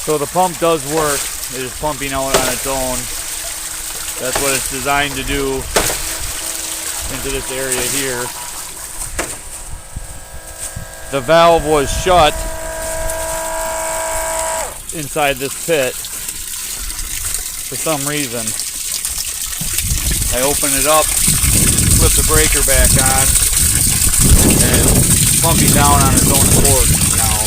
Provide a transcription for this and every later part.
So the pump does work. It is pumping out on its own. That's what it's designed to do into this area here. The valve was shut inside this pit for some reason. I open it up, flip the breaker back on, and it's pumping down on its own accord now.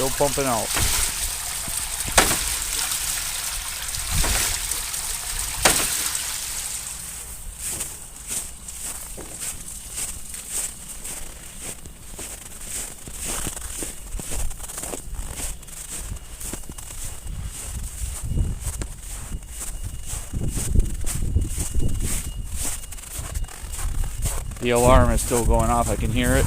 Still pumping out. The alarm is still going off. I can hear it.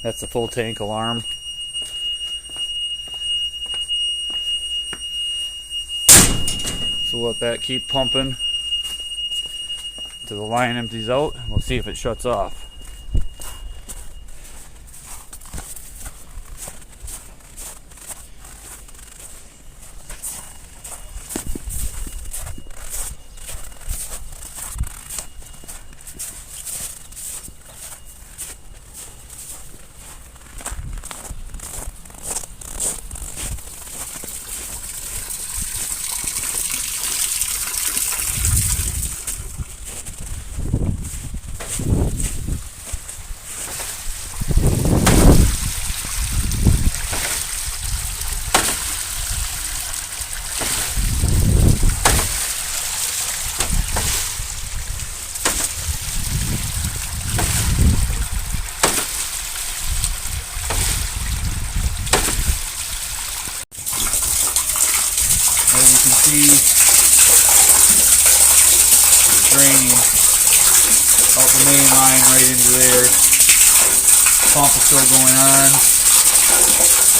That's the full tank alarm. So let that keep pumping until the line empties out. We'll see if it shuts off. As you can see, it's draining out the main line right into there. Pump is still going on.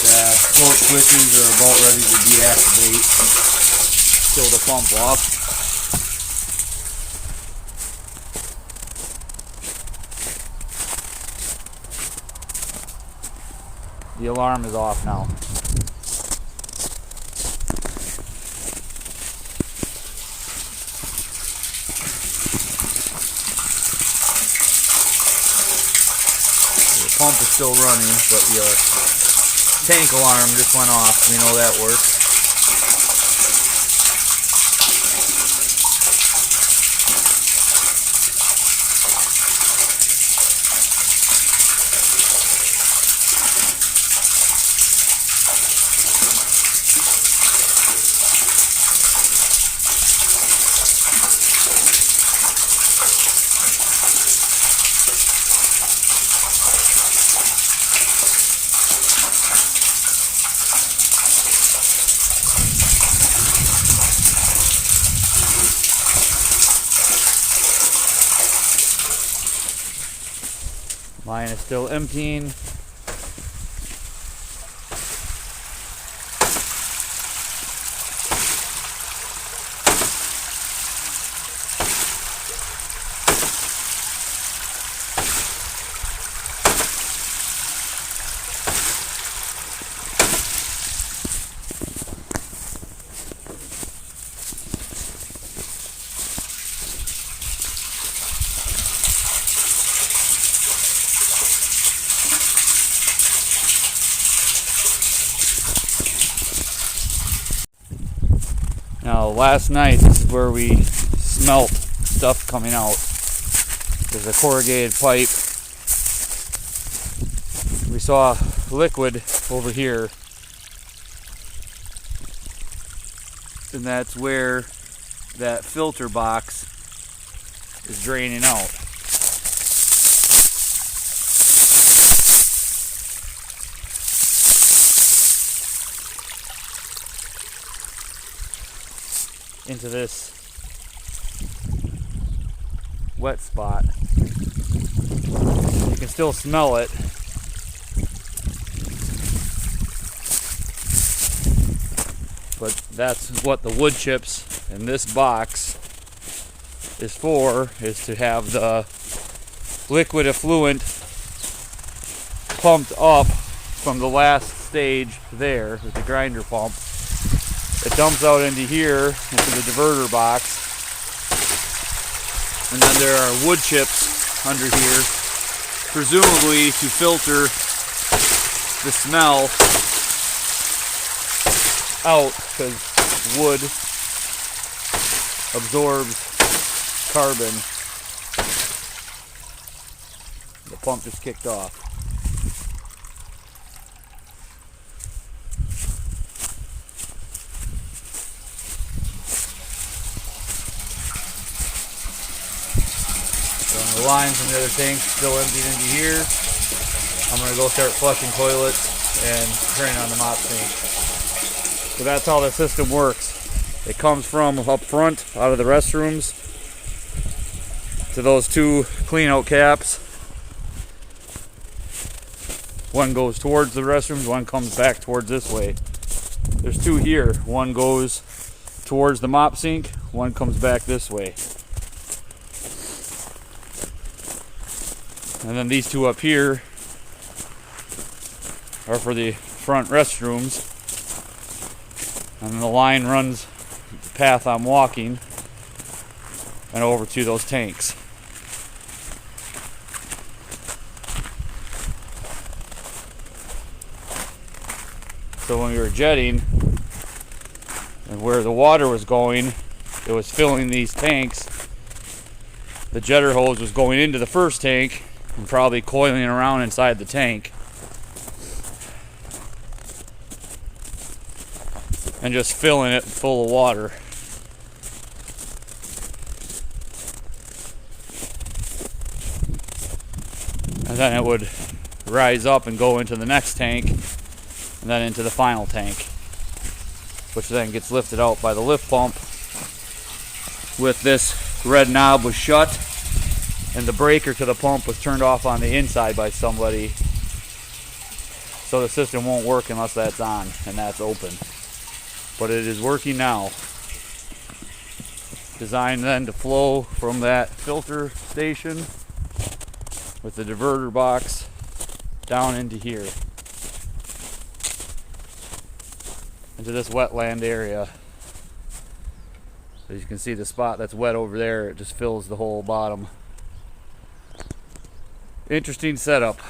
The float switches are about ready to deactivate. Kill the pump off. The alarm is off now. Pump is still running, but the tank alarm just went off. We know that works. Line is still emptying. Now last night, this is where we smelt stuff coming out. There's a corrugated pipe. We saw liquid over here. And that's where that filter box is draining out. into this wet spot. You can still smell it. But that's what the wood chips in this box is for, is to have the liquid effluent pumped up from the last stage there with the grinder pump. It dumps out into here, into the diverter box. And then there are wood chips under here, presumably to filter the smell out, because wood absorbs carbon. The pump just kicked off. So the line from the other tank still emptied into here. I'm going to go start flushing toilets and turning on the mop sink. So that's how the system works. It comes from up front, out of the restrooms, to those two clean out caps. One goes towards the restrooms, one comes back towards this way. There's two here. One goes towards the mop sink, one comes back this way. And then these two up here are for the front restrooms. And then the line runs the path I'm walking and over to those tanks. So when we were jetting and where the water was going, it was filling these tanks. The jetter hose was going into the first tank and probably coiling around inside the tank. And just filling it full of water. And then it would rise up and go into the next tank, and then into the final tank, which then gets lifted out by the lift pump. With this red knob was shut, and the breaker to the pump was turned off on the inside by somebody, so the system won't work unless that's on and that's open. But it is working now. Designed then to flow from that filter station with the diverter box down into here, into this wetland area. As you can see, the spot that's wet over there, it just fills the whole bottom. Interesting setup.